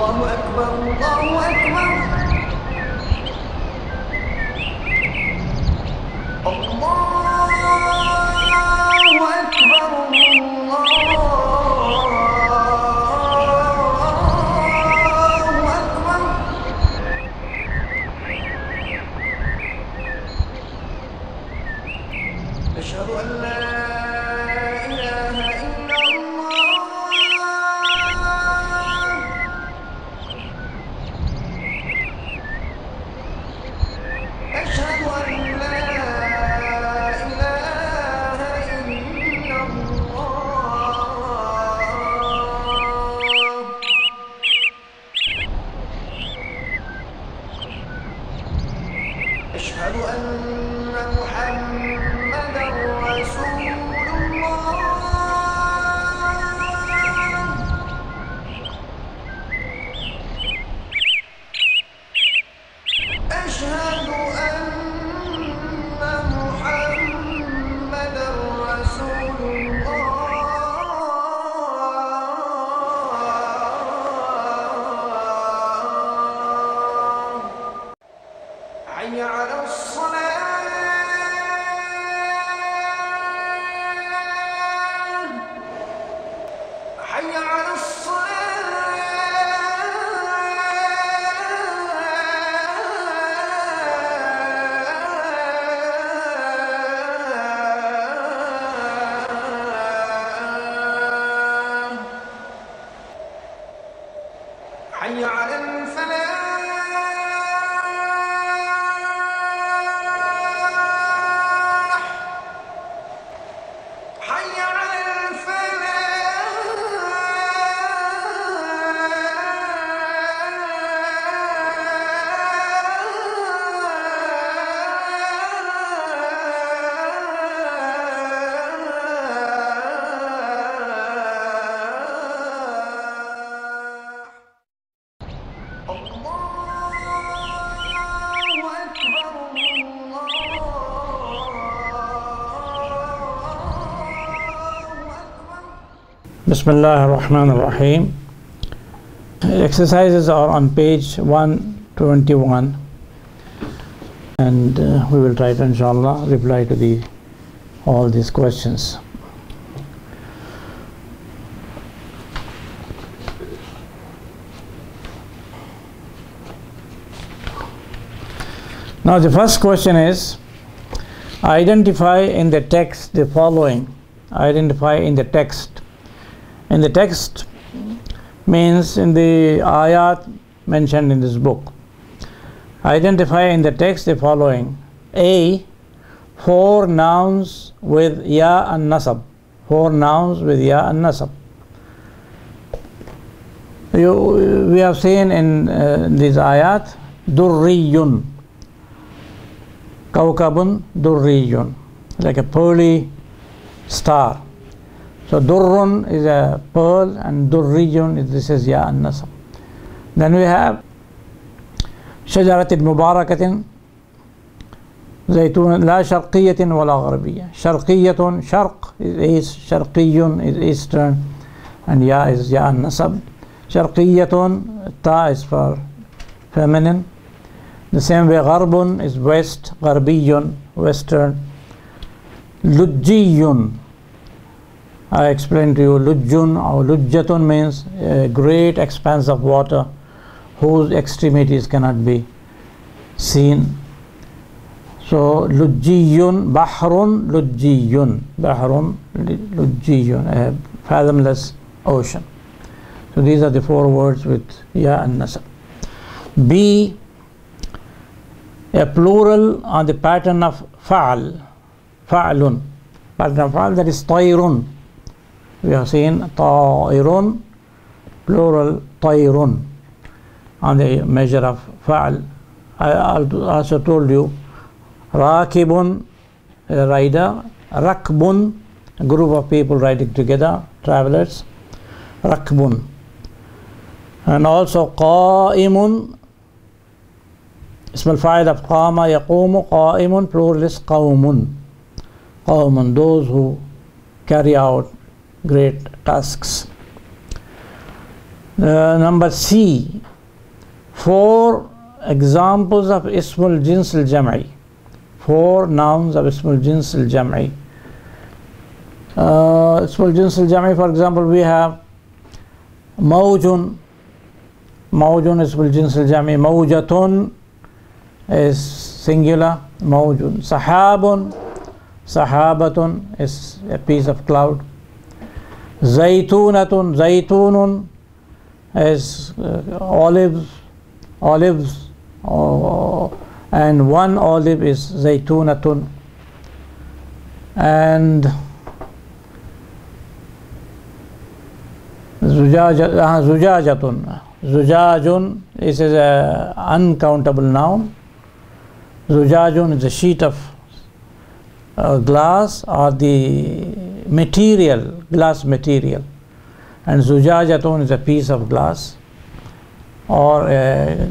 الله أكبر الله أكبر أشهد أن لا إله إلا الله أشهد أن لا إله إلا الله أشهد أن محمدا رسول الله أشهد أن محمدا رسول الله حي على الصلاة حي على الصلاة حي على الفلاح حي على Bismillah ar-Rahman ar-Rahim. Exercises are on page 121 and we will try to inshallah reply to all these questions. Now the first question is, identify in the text the following. Identify in the text. In the text means in the ayat mentioned in this book. Identify in the text the following. A. 4 nouns with ya and nasab. 4 nouns with ya and nasab. We have seen in these ayat, durriyun, kawkabun durriyun, like a pearly star. So durrun is a pearl and durriyun, this is ya and nasab. Then we have shajaratin mubarakatin zaytun la sharqiyatin wala gharbiyya. Sharqiyatun, sharq is east, sharqiyun is eastern, and ya is ya and nasab. Sharqiyatun, ta is for feminine. The same way gharbun is west, gharbiyun, western. Lujjiyun, I explained to you, lujjun or lujjatun means a great expanse of water whose extremities cannot be seen. So lujjiyun, bahrun lujjiyun, bahrun lujjiyun, a fathomless ocean. So these are the 4 words with ya and nasab. B. A plural on the pattern of fa'al, fa'alun, pattern of fa'al, that is tayrun. We have seen ta'irun, plural tayrun, on the measure of fa'al. I also told you rakibun, a rider, rakbun, a group of people riding together, travelers, rakbun. And also qa'imun, ism al-fa'il of qama yaqumu, qa'imun, plural is qawmun. Qawmun, those who carry out great tasks. Number C, 4 examples of Ismul Jins al-Jam'i. 4 nouns of Ismul Jins al-Jam'i. Ismul Jins al-Jam'i, for example, we have Mawjun. Mawjun is Ismul Jins al-Jam'i. Mawjatun is singular. Mawjun. Sahabun. Sahabatun is a piece of cloud. Zaytunatun. Zaytunun is olives. Olives. And one olive is Zaytunatun. And Zujajatun. Zujajun is an uncountable noun. Zujajun is a sheet of glass or the material, glass material. And Zujajatun is a piece of glass or a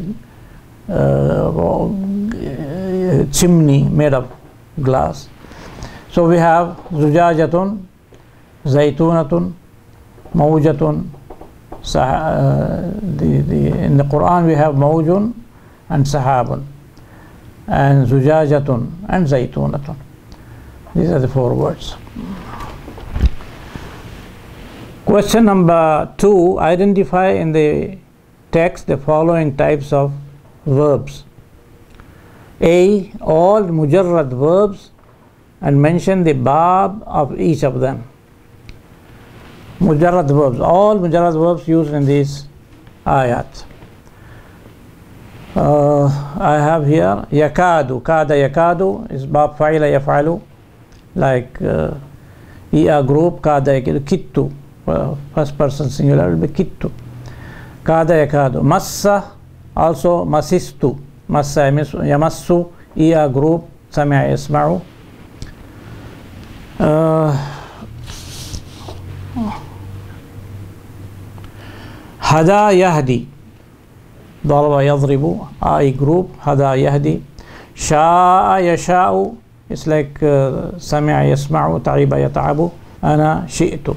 chimney made of glass. So we have Zujajatun, Zaytunatun, Mawjatun. In the Quran we have Mawjun and Sahabun and Zujajatun and Zaytunatun. These are the 4 words. Question number 2. Identify in the text the following types of verbs. A. All mujarrad verbs and mention the bab of each of them. Mujarrad verbs. All mujarrad verbs used in these ayat. I have here yakadu. Kada yakadu is bab fa'ila yaf'alu. Like EA group, kada yakadu. Kittu. First person singular will be kittu. Kada yakadu. Massa, also masistu. Massa yamassu. EA group, sami'a yasma'u. Hada yahdi. Daraba yadribu. I group. Hada yahdi. Sha'a yasha'u. It's like sami'a yasma'u. Ta'iba yata'abu. Ana shi'tu.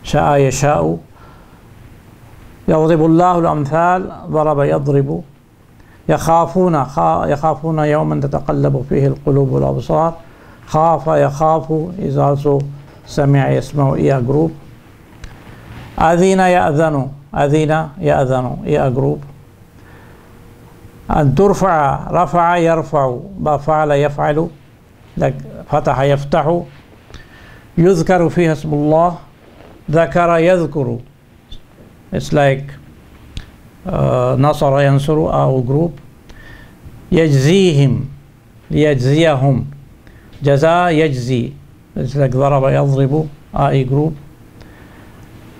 Sha'a yasha'u. يضرب الله الأمثال. ضرب يضرب. يخافون يوما تتقلب فيه القلوب والأبصار. خاف يخاف is also سمع يسمع إيا group. أذين يأذن. أذين يأذن إيا group. أن ترفع رفع يرفع. فعل يفعل like فتح يفتح. يذكر فيها اسم الله. ذكر يذكر. It's like نصر ينصر أو group. يجزيهم ليجزيهم. جزاء يجزي. It's like ضرب يضرب أي group.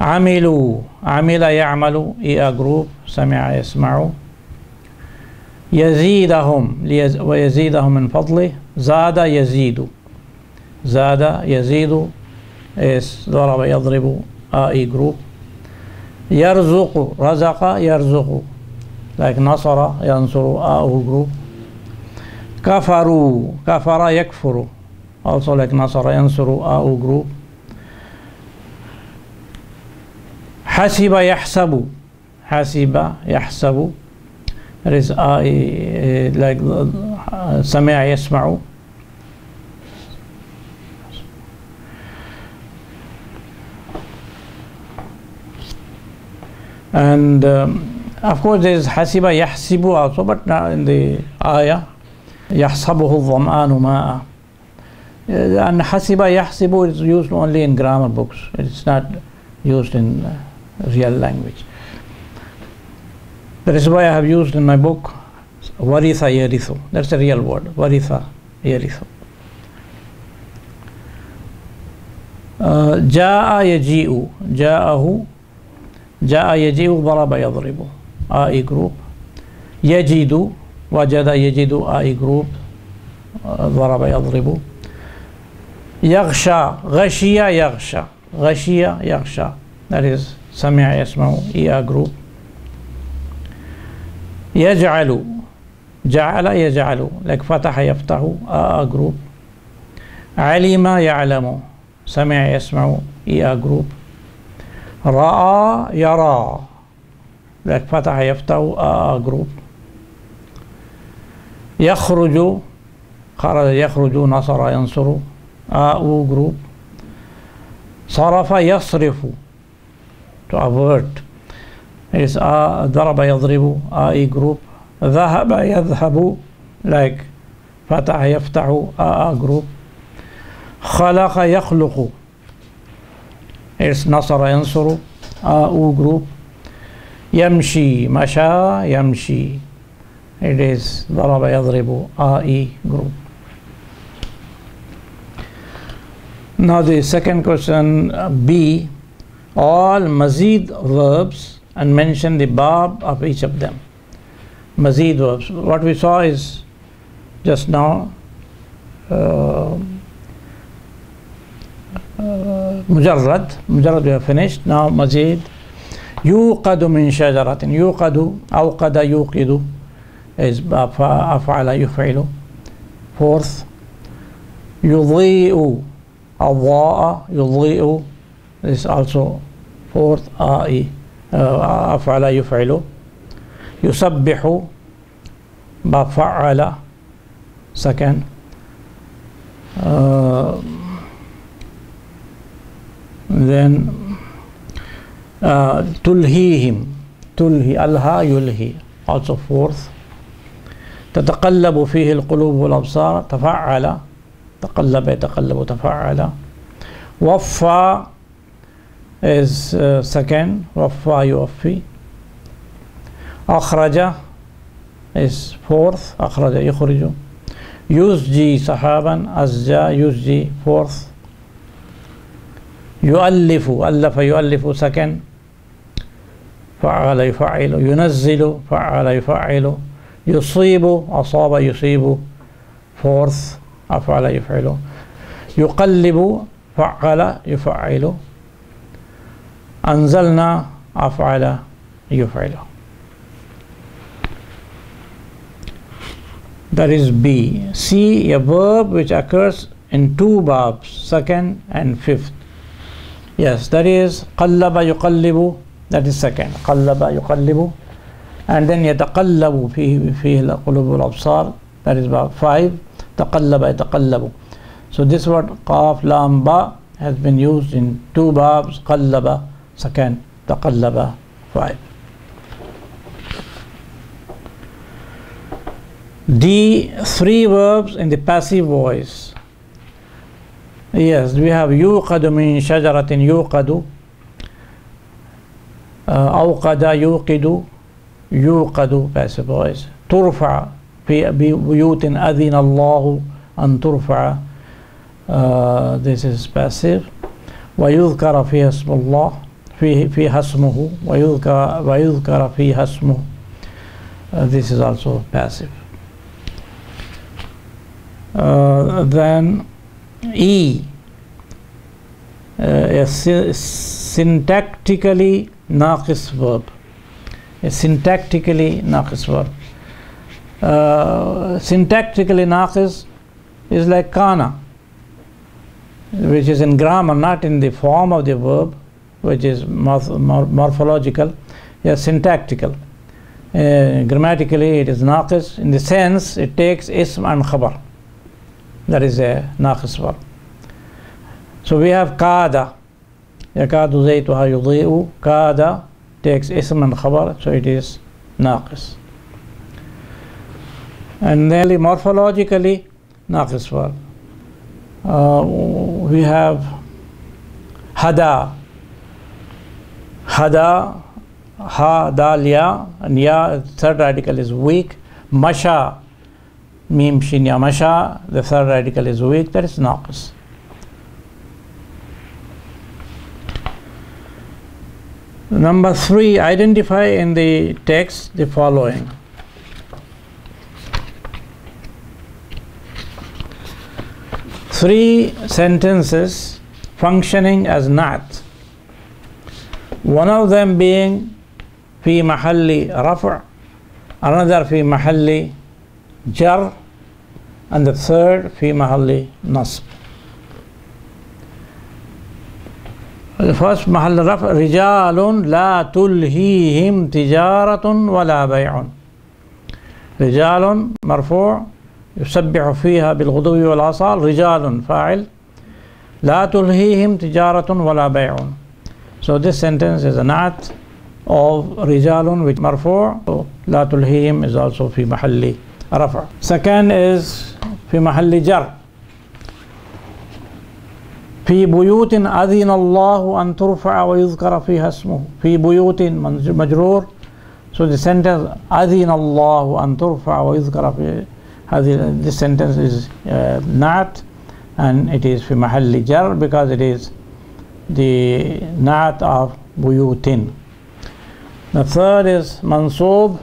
عملوا عمل يعمل إي group. سمع يسمع. يزيدهم ويزيدهم من فضله. زاد يزيد. زاد يزيد is ضرب يضرب أي group. يرزق رزق يرزق like نصر ينصر أو group. كفروا كفر يكفر also like نصر ينصر أو group. حسب يحسب حسب يحسب that is like سمع يسمع. And of course there is hasiba yahsibu also, but now in the ayah yahsabuhu dham'anu ma'a. And hasiba yahsibu is used only in grammar books. It's not used in real language. That is why I have used in my book waritha yarithu. That's a real word. Waritha yarithu. Ja'a yaji'u. Ja'ahu. جاء يجيء ضرب يضرب آي group. يجد وجد يجد آي group. ضرب يضرب. يغشى غشي يغشى غشي يغشى that is سمع يسمع إي group. يجعل جعل يجعل like فتح يفتح group. علم يعلم سمع يسمع إي group. رأى يرى like فتح يفتح group. يخرج خرج يخرج نصر ينصر group. صرف يصرف to avert is ضرب يضرب group. ذهب يذهب like فتح يفتح group. خلق يخلق is نصر ينصر group. يمشي مشى يمشي, it is ضرب يضرب group. Now the second question, B, all mazid verbs and mention the verb of each of them. Mazid verbs, what we saw is just now mujarrad we have finished. Now mazid. يوقد من شجرة, يوقد أوقد يوقد is أفعل يفعل. Fourth, يضيء أضاء يضيء is also fourth أفعل يفعل. يسبح بفعل second. Then تلهيهم تلهي ألها يلهي also fourth. تتقلب فيه القلوب والأبصار تفعل تقلب يتقلب تفعل. وفى is second وفى يوفي. أخرج is fourth أخرج يخرج. يزجي سحابا أزجى يزجي fourth. يؤلف ألف يؤلف second فعل يفعل. ينزل فعل يفعل. يصيب أصاب يصيب fourth أفعل يفعل. يقلب فعل يفعل. أنزلنا أفعل يفعل. That is B. C, a verb which occurs in two verbs, second and fifth. Yes, that is قلب يقلب, that is second. قلب يقلب. And then يتقلب فيه القلوب والأبصار, that is verb 5. تقلب يتقلب. So this word قاف لام با has been used in two verbs, قلب second, تقلب 5. D, three verbs in the passive voice. Yes, we have يوقد من شجرة يوقد, أوقد يوقد, يوقد passive voice. ترفع في بيوت أذن الله أن ترفع, this is passive. ويذكر فيها اسم الله فيها اسمه ويذكر فيها اسمه, this is also passive. Then E, a syntactically ناقص verb. A syntactically ناقص verb. Syntactically ناقص is like kana, which is in grammar, not in the form of the verb, which is morphological. Yes, syntactical. Grammatically it is ناقص in the sense it takes ism and khabar. That is a ناقص verb. So we have كاد يكاد زيتها يضيء. كاد takes اسم and khabar, so it is ناقص. And then morphologically ناقص verb. We have هدى. هدى ha dal ya, and ya, third radical is weak. Masha, mim shin ya masha, the third radical is weak, that is naqis. Number 3, identify in the text the following. Three sentences functioning as na'at. One of them being في محل رفع, another في محل jar, and the third في محل نصب. The first محل رفع رجال لا تلهيهم تجارة ولا بيع. رجال مرفوع يسبح فيها بالغدو والآصال، رجال فاعل، لا تلهيهم تجارة ولا بيع. So this sentence is a nat of رجال which مرفوع. So لا تلهيهم is also في محل رفع. Second is في محل جر. في بيوت أذن الله أن ترفع ويذكر فيها اسمه. في بيوت مجرور. So the sentence أذن الله أن ترفع ويذكر فيها، this sentence is nat, and it is في محل جر because it is the nat of بيوت. The third is منصوب.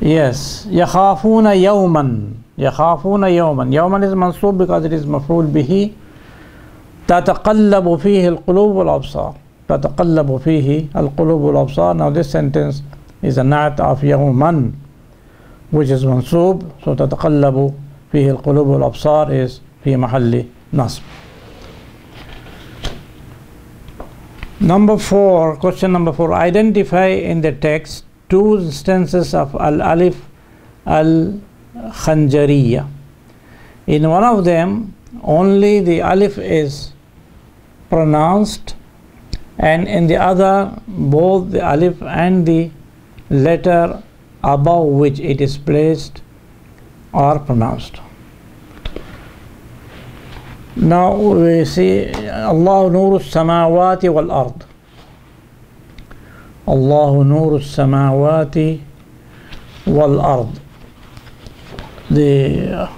Yes, يخافون يوما. يخافون يوما. يوما is منصوب because it is مفعول به. تتقلب فيه القلوب والأبصار. تتقلب فيه القلوب والأبصار. Now this sentence is a nat of يوما which is منصوب. So تتقلب فيه القلوب والأبصار is في محل نصب. Number 4, question number 4. Identify in the text two instances of al-alif al-khanjariyya. In one of them, only the alif is pronounced, and in the other, both the alif and the letter above which it is placed are pronounced. Now we see Allah nuru samawati wal ard. Allah nuru samawati wal ard. The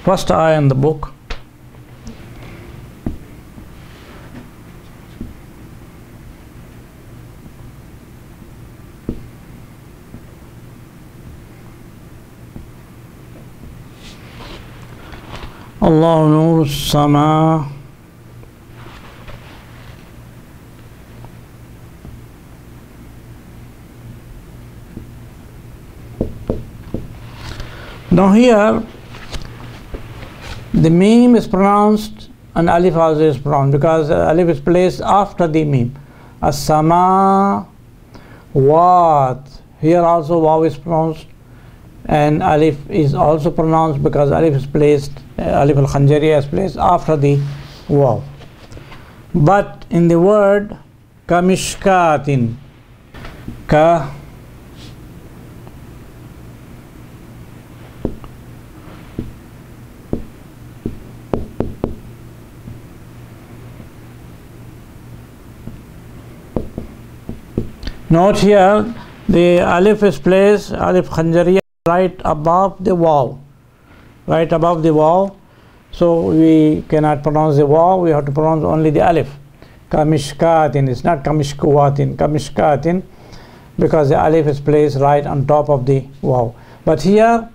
first ayah in the book. Allah nuru sama Now here the meme is pronounced and alif also is pronounced because alif is placed after the meme. As-sama wat. Here also waw is pronounced and alif is also pronounced because alif is placed, alif al-khanjariyya is placed after the waw. But in the word kamishkatin, ka note here the alif is placed, alif khanjariyya, right above the waw, right above the waw. So we cannot pronounce the waw, we have to pronounce only the alif. Kamishkatin, it's not kamishkuwatin, kamishkatin, because the alif is placed right on top of the waw. But here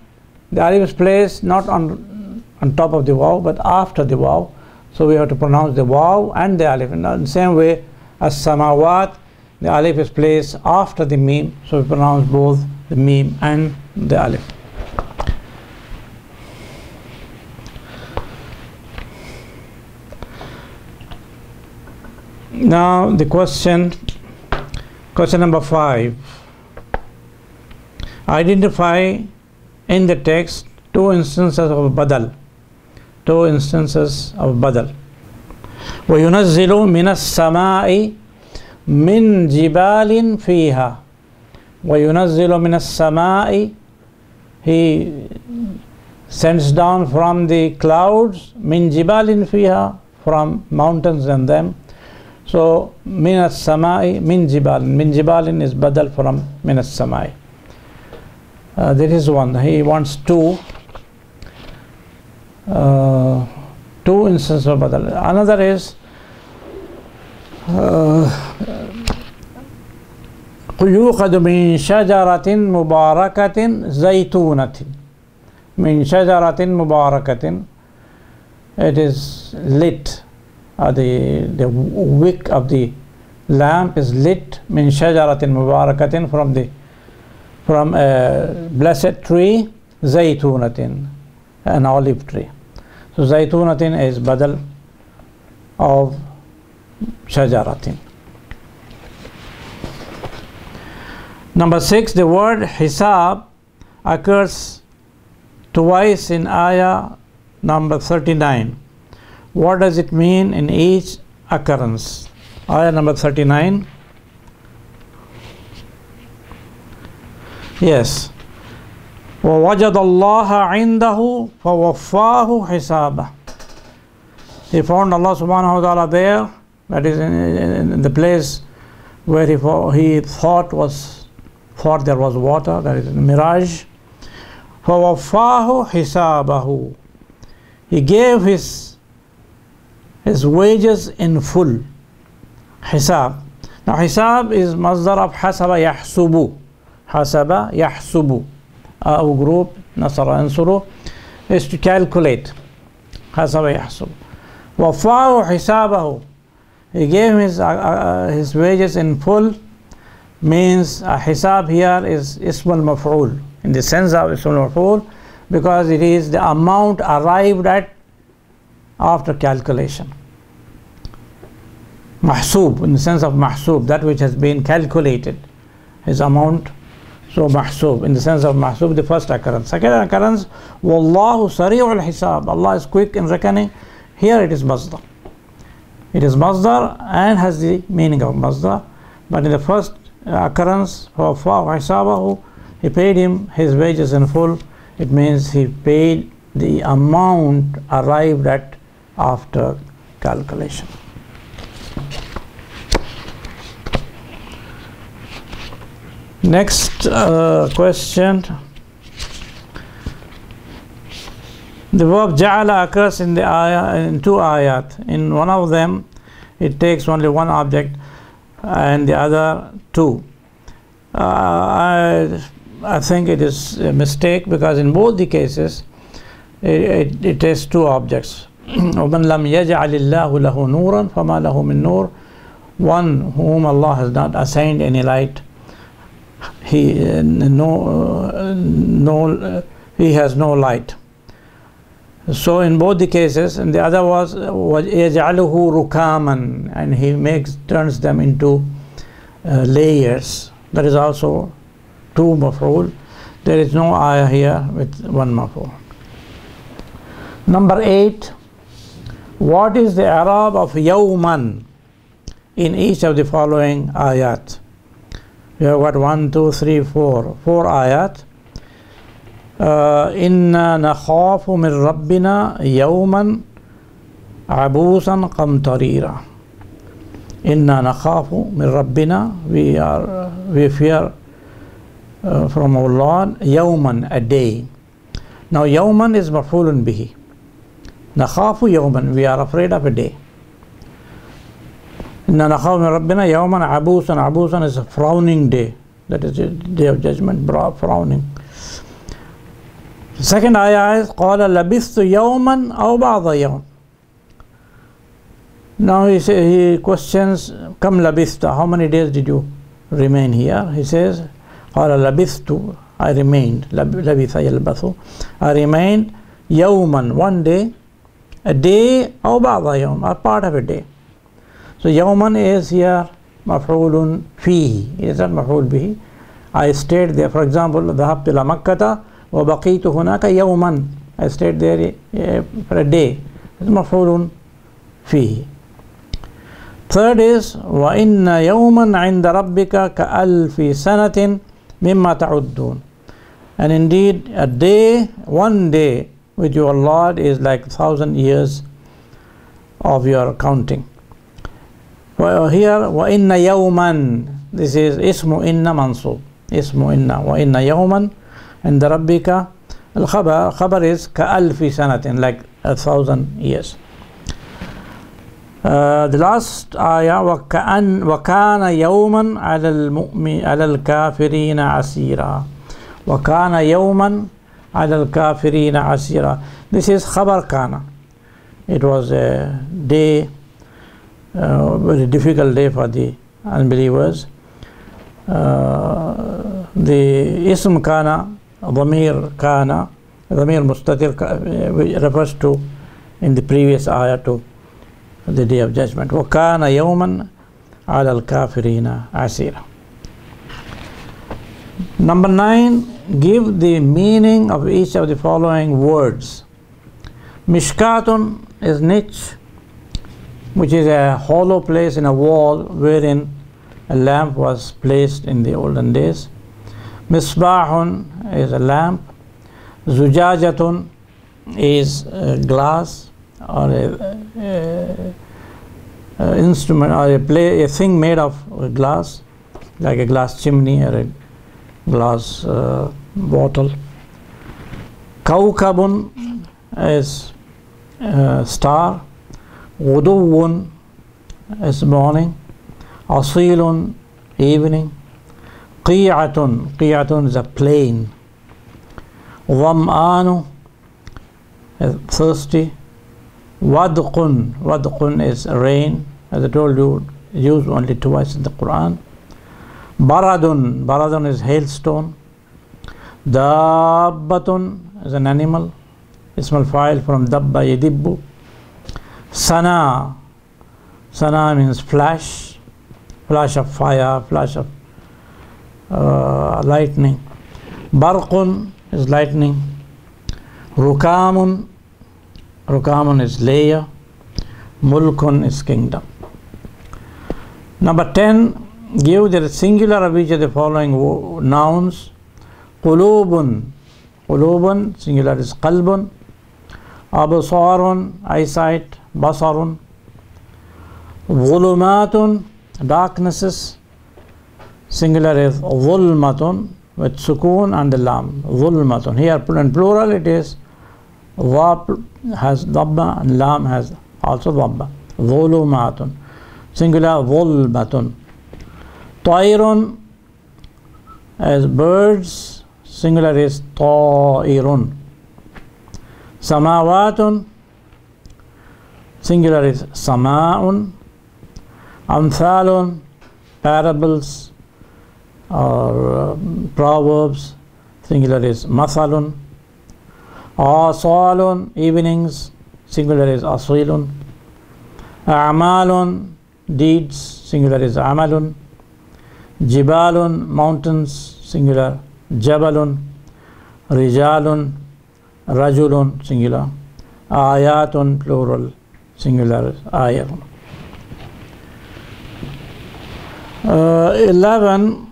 the alif is placed not on top of the waw but after the waw. So we have to pronounce the waw and the alif. In the same way as samawat, the alif is placed after the meme, so we pronounce both the meme and the alif. Now the question number 5. Identify in the text two instances of badal. Two instances of badal. وَيُنَزِّلُ مِنَ السَّمَاءِ من جبال فيها. وينزل من السماء, he sends down from the clouds, من جبال فيها, from mountains and them. So من السماء من جبال, من جبال is badal from من السماء. There is one, he wants two instances of badal. Another is يوقد من شجرة مباركة زيتونة. من شجرة مباركة, it is lit, the wick of the lamp is lit. من شجرة مباركة, from a blessed tree, زيتونة, an olive tree. So زيتونة is badal of shajaratin. Number 6, the word hisab occurs twice in ayah number 39. What does it mean in each occurrence? Ayah number 39. Yes. وَوَجَدَ اللَّهَ عِنْدَهُ فَوَفَّاهُ حِسَابَهُ. He found Allah subhanahu wa ta'ala there, that is in the place where he thought there was water, that is in mirage. فَوَفَّاهُ حِسَابَهُ. He gave his wages in full. Hisab. Now hisab is masdar of hasaba yahsubu. Hasaba yahsubu. Our group, Nasara Ansuru, is to calculate. Hasaba yahsubu. Wafahu hisabahu. He gave his wages in full, means hisab here is ismul maf'ul, in the sense of ismul maf'ul, because it is the amount arrived at after calculation. Mahsub, in the sense of mahsub, that which has been calculated, his amount. So mahsub, in the sense of mahsub, the first occurrence. Second occurrence, wallahu sari'ul hisab. Allah is quick in reckoning. Here it is masdar. It is masdar and has the meaning of masdar. But in the first occurrence, wafahu hisabahu, he paid him his wages in full. It means he paid the amount arrived at after calculation. Next question. The verb ja'ala occurs in the ayah, in two ayat. In one of them, it takes only one object, and the other two. I think it is a mistake, because in both the cases, it takes two objects. وَمَنْ لَمْ يَجْعَلِ اللَّهُ لَهُ نُورًا فَمَا لَهُ مِن نُور. One whom Allah has not assigned any light, he has no light. So in both the cases, and the other was يَجْعَلُهُ رُكَامًا, and he turns them into layers. That is also two maf'ul. There is no ayah here with one maf'ul. Number 8, what is the i'rab of yawman in each of the following ayat? We have got 1, 2, 3, 4 ayat. Inna nakhafu min rabbina yawman abusan qamtarira. Inna nakhafu min rabbina, we fear from our Lord, yawman, a day. Now yawman is maf'ulun bihi. Nakhafu yawman, we are afraid of a day. Inna nakhafu min rabbina yawman abusan. Abusan is a frowning day. That is the day of judgment, frowning. Second ayah is qala labithtu yawman aw ba'da yawm. Now he questions, kam labithta, how many days did you remain here? He says qala labithtu, I remained, labitha yalbathu, I remained yawman, one day, a day, aw ba'da yawm, or part of a day. So yawman is here maf'ulun fihi, it is not maf'ul bihi. I stayed there. For example, dhahabtu ila makkata wa baqitu hunaka yawman, I stayed there for a day. It's maf'ulun fihi. Third is wa inna yawman 'inda rabbika ka'alfi sanatin mimma ta'uddun. And indeed a day, one day with your Lord is like 1,000 years of your counting. Well, here wa inna yawman, this is ismu inna mansub, ismu inna, wa inna yawman and the rabbika al khabar is ka'alfi sanatin, like 1,000 years. The last ayah, wa kana yawman ala al kafirina asira, wa kana yawman ala al kafirina asira. This is khabar kana. It was a day, very difficult day for the unbelievers. The ism kana, dhamir kana, dhamir mustatir refers to, in the previous ayah, to the day of judgment. وَكَانَ يَوْمًا عَلَى الْكَافِرِينَ عَسِيرًا. Number 9, give the meaning of each of the following words. Mishkatun is niche, which is a hollow place in a wall wherein a lamp was placed in the olden days. Misbahun is a lamp. Zujajatun is a glass or a instrument or a thing made of glass, like a glass chimney or a glass bottle. Kaukabun is star. Ghuduwun is morning. Asilun, evening. Qi'atun is a plain. Dham'anu is thirsty. Wadqun is rain, as I told you, used only twice in the Quran. Baradun is hailstone. Dabbatun is an animal, ism al-fa'il from dabba yadibbu. Sana means flash of fire, flash of lightning. Barqun is lightning. Rukamun is layer. Mulkun is kingdom. Number 10, give the singular of each of the following nouns. Qulubun, singular is qalbun. Absarun, eyesight, basarun. Dhulumatun, darknesses, singular is dhulmatun with sukoon and the lam. Dhulmatun. Here in plural it is Dhab has dhabba and lam has also dhabba. Dhulumatun. Singular dhulmatun. Tairun as birds, singular is ta'irun. Samawatun, singular is sama'un. Amthalun, parables or proverbs, singular is mathalun. Asalun, evenings, singular is asilun. A'malun, deeds, singular is amalun. Jibalun, mountains, singular jabalun. Rijalun, rajulun, singular. Ayatun, plural, singular ayatun. 11,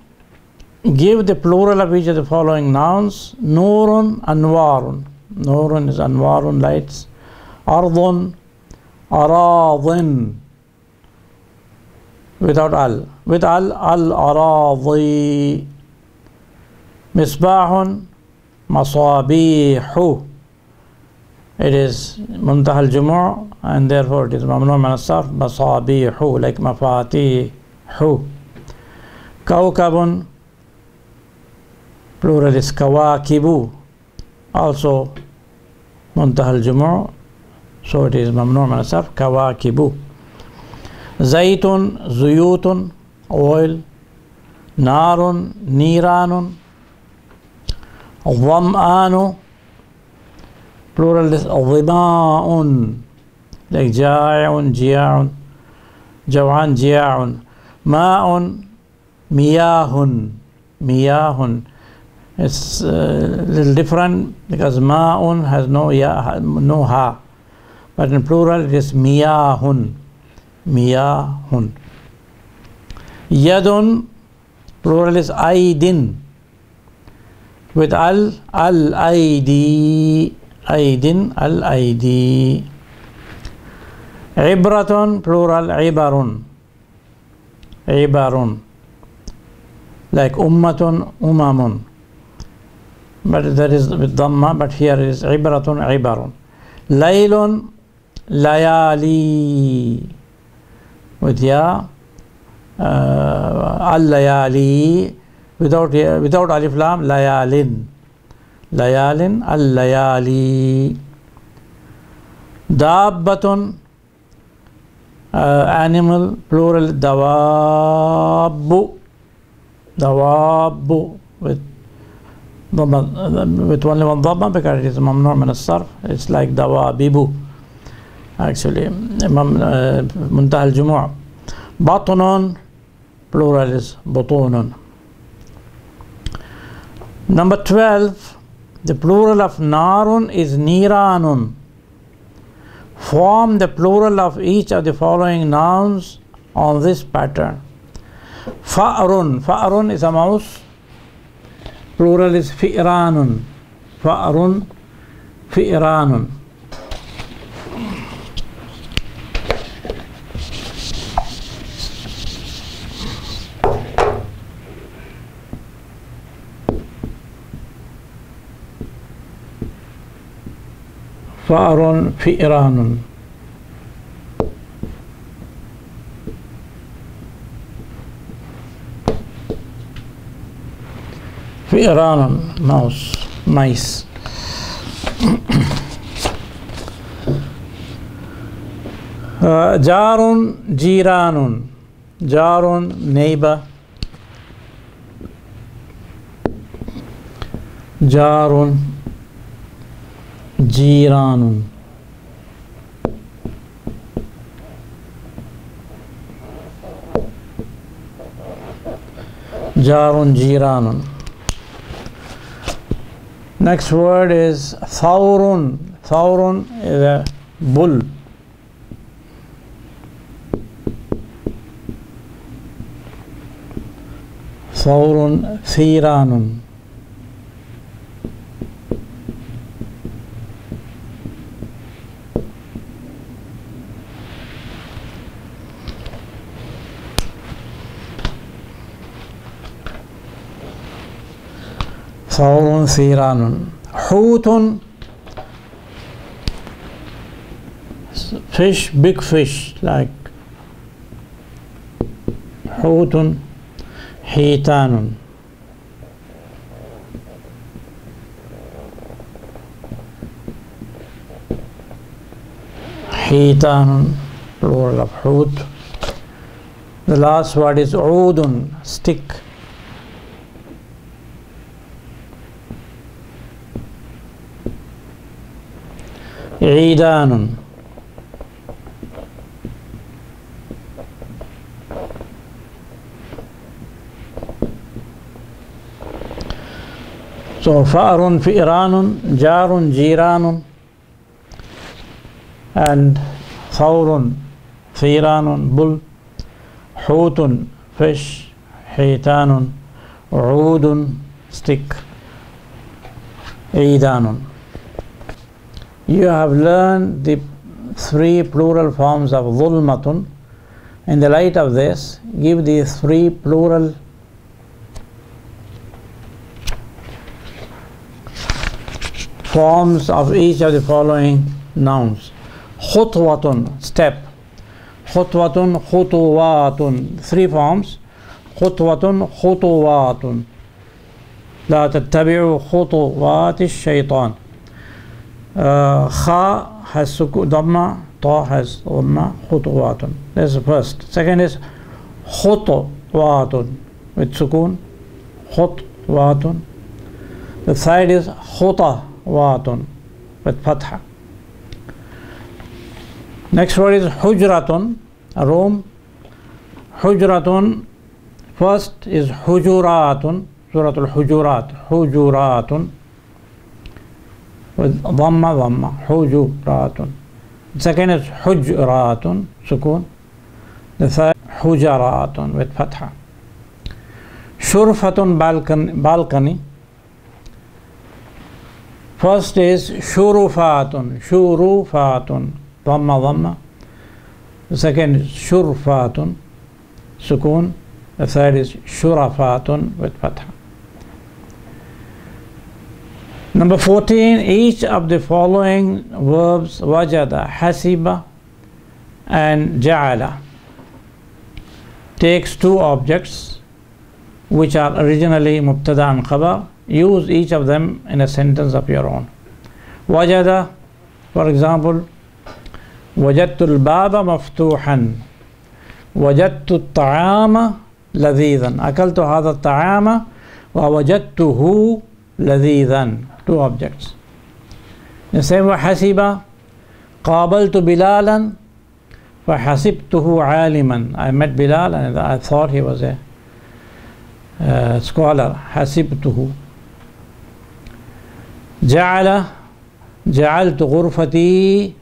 give the plural of each of the following nouns. Nurun, anwarun. Nurun is anwarun, lights. Ardun, aradhin. Without al. With al aradhi. Misbahun, masabihu. It is muntaha al-jumu' and therefore it is mamnu' min as-sarf. Masabihu, like mafatihu. Kaukabun, plural is kawakibu, also muntaha al-jumu', so it is mamnu' min as-sarf. Kawakibu. Zaytun, zuyutun, oil. Narun, niranun. Dham'anu, plural is dhima'un, like ja'i'un, jia'un. Jaw'an, jia'un. Ma'un, miyahun. It's a little different because ma'un has no ha, but in plural it is miyahun. Yadun, plural is aydin. With al-aydi. Aydin, al-aydi. Ibratun, plural ibarun. Like ummatun, umamun. But that is with dhamma, but here is ibratun, ibarun. Laylun, layali. With ya, al-layali. Without alif lam, layalin, al-layali. Dabbatun, animal, plural dawabu with only one dhamma because it is mamnu' min as-sarf. It's like dawabibu. actually منتهى الجموع. بطن plural is بطون. Number 12, the plural of narun is niranun. Form the plural of each of the following nouns on this pattern. Fa'run, fa'run is a mouse, plural is fi'ranun. Fa'run, fi'ranun. فأر فئران. فئران mouse, mice. جار جيران. جار neighbor. جار جيران. جار جيران. Next word is ثور. ثور is a bull. ثور ثيران. ثور ثيران. حوت fish, big fish, like حوت حيتان. حيتان plural of حوت. The last word is عود, stick. عيدان. So فأر فئران, جار جيران, and ثور ثيران bull, حوت fish, حيتان عود stick, عيدان. You have learned the 3 plural forms of ظلمة. In the light of this, give the 3 plural forms of each of the following nouns. خطوة, step. خطوة خطوات, 3 forms. خطوة خطوات. لا تتبعوا خطوات الشيطان. خا has dhamma, ta has dhamma, خطوات. That's the first. Second is خطوات with sukun, خطوات. The third is خطوات with fatha. Next word is حجرة, a room. حجرة, first is حجرات, Surah Al-Hujurat, حجرات with dhamma, حجرات. Second is حجرات, sukun. The third حجرات with fatha. شرفة, balcony. First is شرفات, شرفات, dhamma. The second is شرفات, sukun. The third is شرفات with fatha. Number 14, each of the following verbs wajada, hasiba and ja'ala takes 2 objects which are originally mubtada and khabar. Use each of them in a sentence of your own. Wajada, for example, وجدت الباب مفتوحا. وجدت الطعام لذيذا. أكلت هذا الطعام ووجدته لذيذا. 2 objects. The same way hasiba, قابلت بلالا فحسبته عالما. I met Bilal and I thought he was a scholar. حسبته. جعلت غرفتي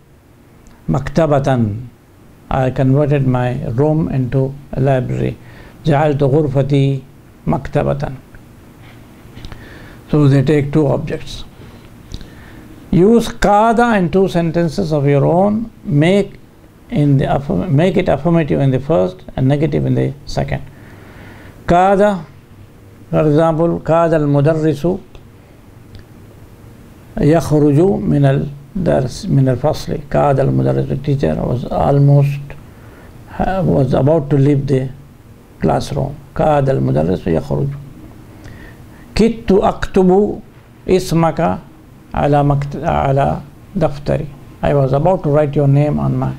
مكتبة. I converted my room into a library. جعلت غرفتي مكتبة. So they take two objects. Use kada in two sentences of your own. Make it affirmative in the first and negative in the second. Kada, for example, kada al-mudarrisu yakhruju min al-fasli. Kada al-mudarrisu, the teacher was about to leave the classroom. Kada al-mudarrisu yakhruju. Kittu aktubu ismaka ala daftari. I was about to write your name on my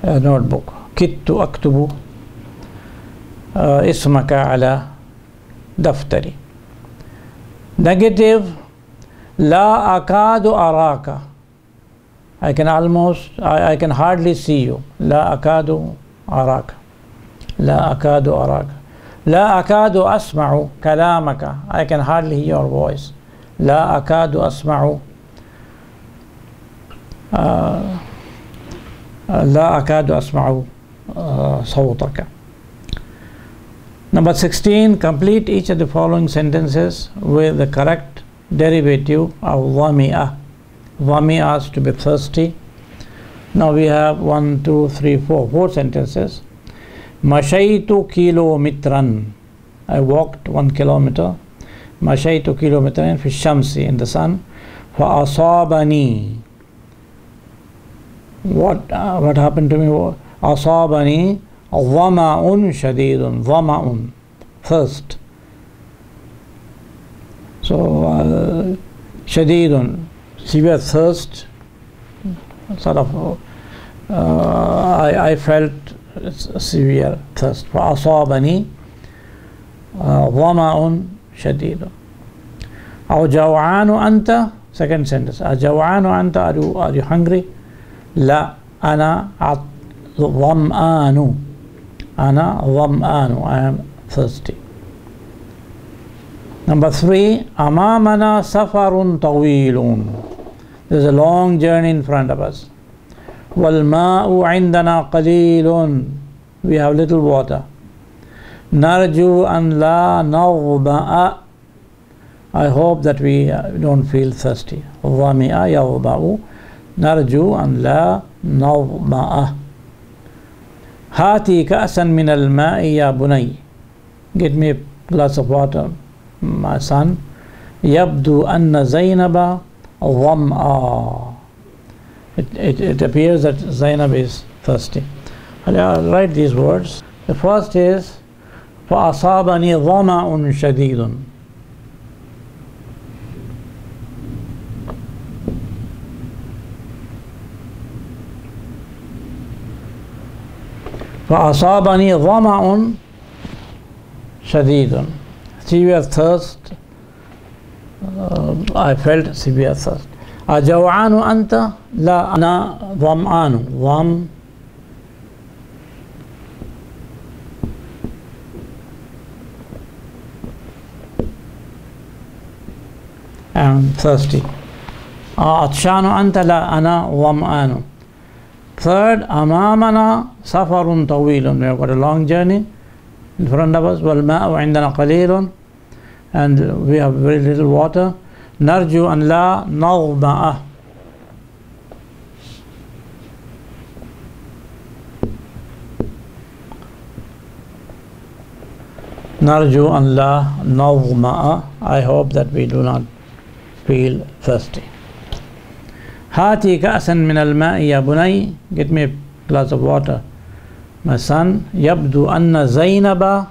notebook. Kittu aktubu ismaka ala daftari. Negative, la akadu araka. I can hardly see you. La akadu araka. La akadu araka. La akadu asma'u kalamaka. I can hardly hear your voice. La akadu asma'u لا أكاد أسمع صوتك. Number 16, complete each of the following sentences with the correct derivative of ظمئة. ظمئة is to be thirsty. Now we have 1, 2, 3, 4 sentences. مشيت كيلومترا. I walked 1 kilometer. مشيت كيلومترا في الشمس, in the sun. فأصابني. What happened to me? أصابني ظمأ شديد. ظمأ, thirst. So شديد, severe thirst. Sort of I felt severe thirst. فأصابني ظمأ شديد. أو جوعان أنت, second sentence. أجوعان أنت, are you hungry? لا أنا ظمآن. أنا ظمآن, I am thirsty. Number 3, أمامنا سفر طويل. There is a long journey in front of us. والماء عندنا قليل. We have little water. نرجو أن لا نظمأ. I hope that we don't feel thirsty. ظمئ يظمأ. نرجو أن لا نظمأ. هاتي كأسا من الماء يا بني. Get me a glass of water, my son. يبدو أن زينب ظمأ. It appears that Zainab is thirsty. I'll write these words. The first is فأصابني ظمأ شديد. فأصابني ظمأ شديد. Severe thirst. I felt severe thirst. أجوعان أنت؟ لا أنا ظمآن. I'm thirsty. عطشان أنت؟ لا أنا ظمآن. Third, أمامنا سفر طويل. We have got a long journey in front of us. والماء عندنا قليل, and we have very little water. نرجو أن لا نظمأ. نرجو أن لا نظمأ. I hope that we do not feel thirsty. هاتي كأسا من الماء يا بني. Get me a glass of water, my son. يبدو أن زينب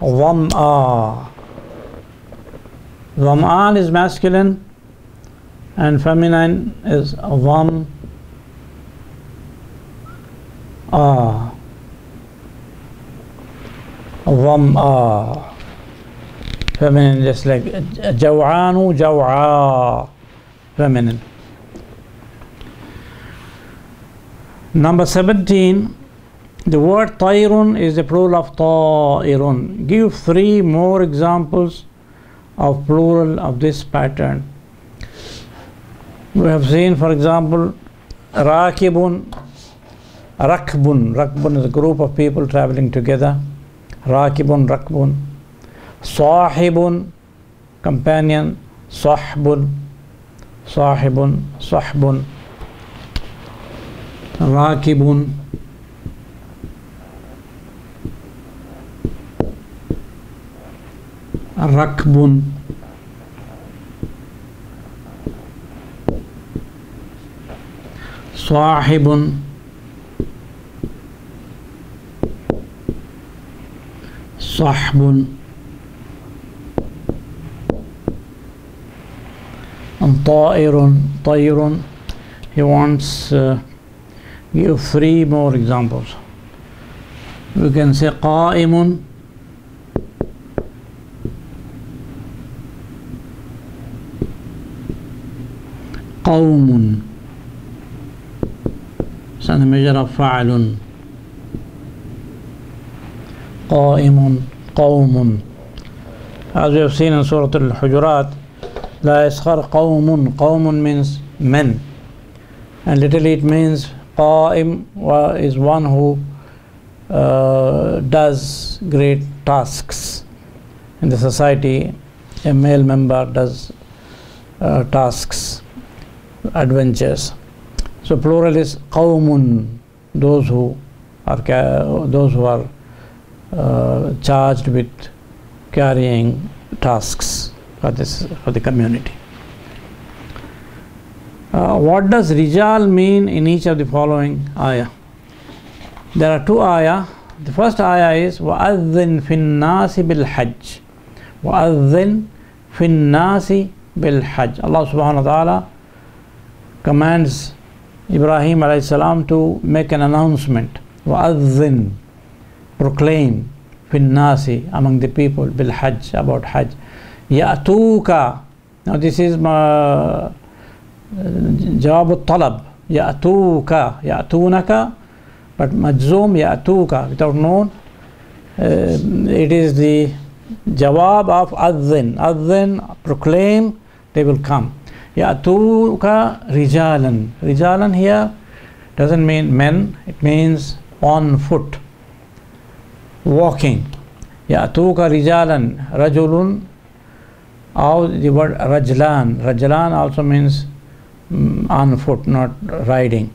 ظمآ. ظمآن is masculine and feminine is ظمآ. ظمآ. Feminine, just like جوعان جوعا, feminine. Number 17, the word tayrun is the plural of ta'irun. Give 3 more examples of plural of this pattern. We have seen, for example, rakibun, rakbun. Rakbun is a group of people traveling together. Rakibun, rakbun. Sahibun, companion. Sahbun, sahibun, sahbun. Rakibun, rakbun. Sahibun, sahbun. And tayrun. He wants give 3 more examples. We can say qa'imun, qawmun. So the measure of fa'alun. Qa'imun, qawmun. As we have seen in Surah Al-Hujurat, La yaskhar qawmun. Qawmun means men, and literally it means qa'im is one who does great tasks in the society. A male member does tasks, adventures. So plural is qawmun, those who are charged with carrying tasks for the community. What does rijal mean in each of the following ayah? There are 2 ayah. The first ayah is وَأَذِّن فِي النَّاسِ بِالْحَجِّ. وَأَذِّن فِي النَّاسِ بِالْحَجِّ. Allah subhanahu wa ta'ala commands Ibrahim alayhi salam to make an announcement. وَأَذِّن, proclaim, فِي النَّاسِ, among the people, بِالْحَجِّ, about Hajj. يَأْتُوكَ. Now this is jawab al-talab. يَأْتُوكَ, يَأْتُونَكَ, but majzoom يَأْتُوكَ without noon. It is the jawab of adhin. Adhin, proclaim, they will come. يَأْتُوكَ rijalan. Rijalan here doesn't mean men, it means on foot, walking. يَأْتُوكَ rijalan. Rajulun, or the word rajlan. Rajlan also means on foot, not riding.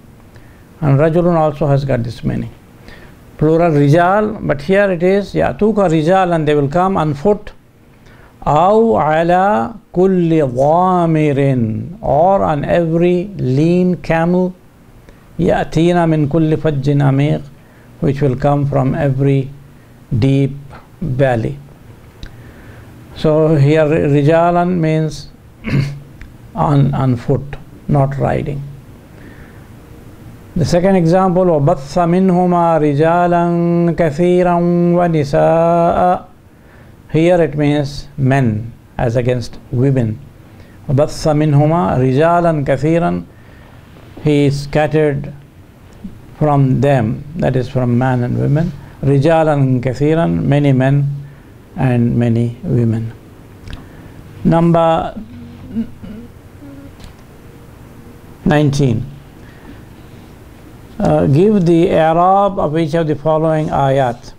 And rajulun also has got this meaning. Plural rijal, but here it is ya'tuka rijalan, they will come on foot. Aw ala kulli dhamirin, or on every lean camel. Ya'tina min kulli fajjin amiq, which will come from every deep valley. So here rijalan means on foot, not riding. The second example, وَبَثَّ مِنْهُمَا رِجَالًا كَثِيرًا وَنِسَاءً. Here it means men as against women. وَبَثَّ مِنْهُمَا رِجَالًا كَثِيرًا. He scattered from them, that is from man and women. رِجَالًا كَثِيرًا, many men and many women. Number 19. Give the i'rab of each of the following ayat.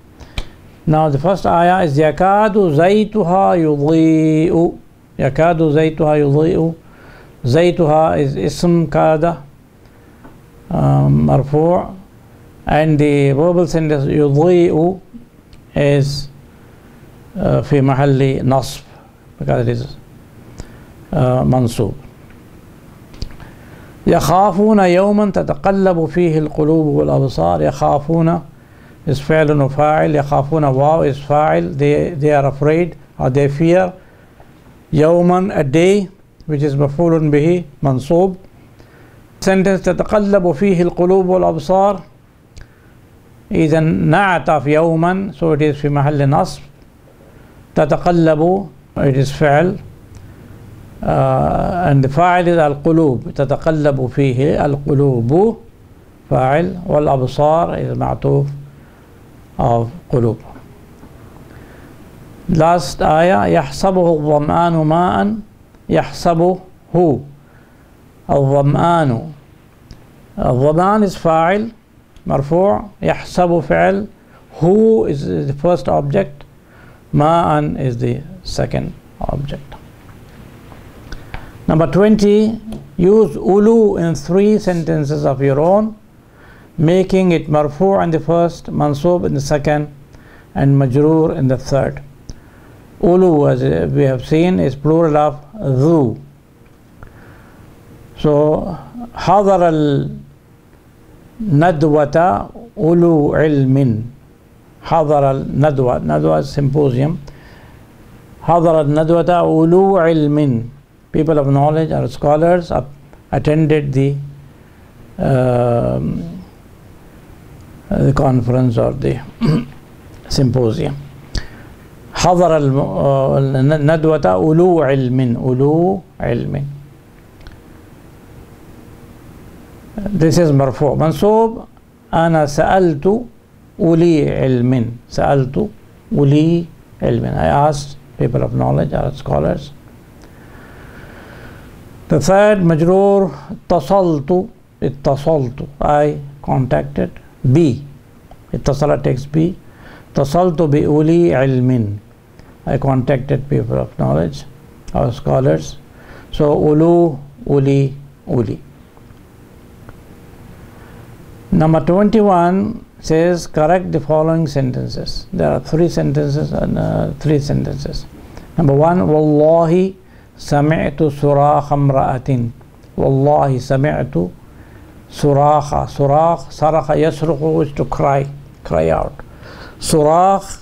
Now the first ayah is yakadu zaytuha yudhi'u. Yakadu zaytuha yudhi'u. Zaytuha is ism kada marfu', and the verbal sentence yudhi'u is fi mahalli nasb, because it is mansub. يخافون يوما تتقلب فيه القلوب والأبصار. يخافون is فعل وفاعل. يخافون واو is فاعل. They are afraid or they fear. يوما, a day, which is مفعول به منصوب. Sentence تتقلب فيه القلوب والأبصار is a نعت of يوما, so it is في محل نصب. تتقلب, it is فعل. And the fa'il is al-qulub. تتقلب فيه القلوب فاعل, والأبصار is معطوف of قلوب. Last ayah, يحسبه الظمآن ماء, يحسبه الظمآن. الظمآن is فاعل مرفوع, يحسب فعل, who is the first object, ماء is the second object. Number 20, use ulu in 3 sentences of your own, making it marfu' in the first, mansub in the second, and majroor in the third. Ulu, as we have seen, is plural of dhu. So, حضر الندوة أولو علم. حضر الندوة, ندوة is symposium. حضر الندوة أولو علم. People of knowledge or scholars attended the conference or the symposium. حضر الندوة أولو علم. أولو علم. This is مرفوع. منصوب أنا سألت أولي علم. سألت أولي علم. I asked people of knowledge or scholars. The third majroor اتصلت. اتصلت I contacted. B اتصل takes B. اتصلت بأولي علم. I contacted people of knowledge or scholars. So أولو أولي أولي. Number 21 says correct the following sentences. There are 3 sentences and 3 sentences. Number 1, والله سمعت صراخ امرأة. والله سمعت صراخ. صراخ, صرخ يصرخ is to cry out. صراخ,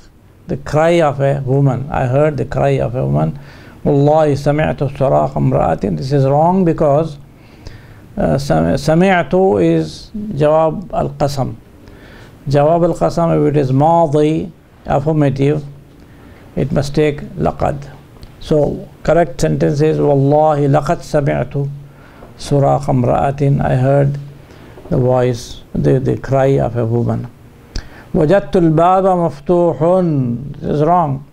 the cry of a woman. I heard the cry of a woman. والله سمعت صراخ امرأة. This is wrong because سمعت is جواب القسم. جواب القسم, if it is ماضي affirmative, it must take لقد. So correct sentence is والله لقد سمعت صراخ امرأة. I heard the voice, the cry of a woman. وجدت الباب مفتوح. This is wrong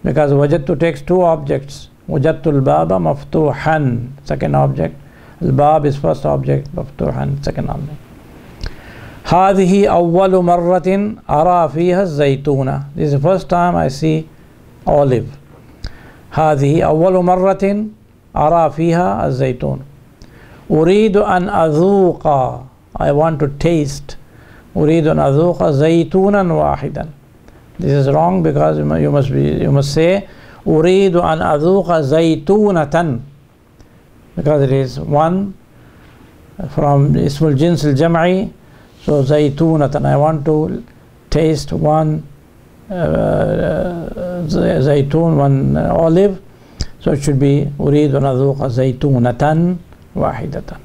because وجدت takes 2 objects. وجدت الباب مفتوحا, second object. الباب is first object, مفتوحا second object. هذه أول مرة أرى فيها الزيتونة. This is the first time I see olive. هذه أول مرة أرى فيها الزيتون. أريد أن أذوق. I want to taste. أريد أن أذوق زيتونا واحدا. This is wrong because you must say أريد أن أذوق زيتونة, because it is one from اسم الجنس الجمعي. So زيتونة, I want to taste one زيتون, one olive. So it should be أريد أن أذوق زيتونة واحدة.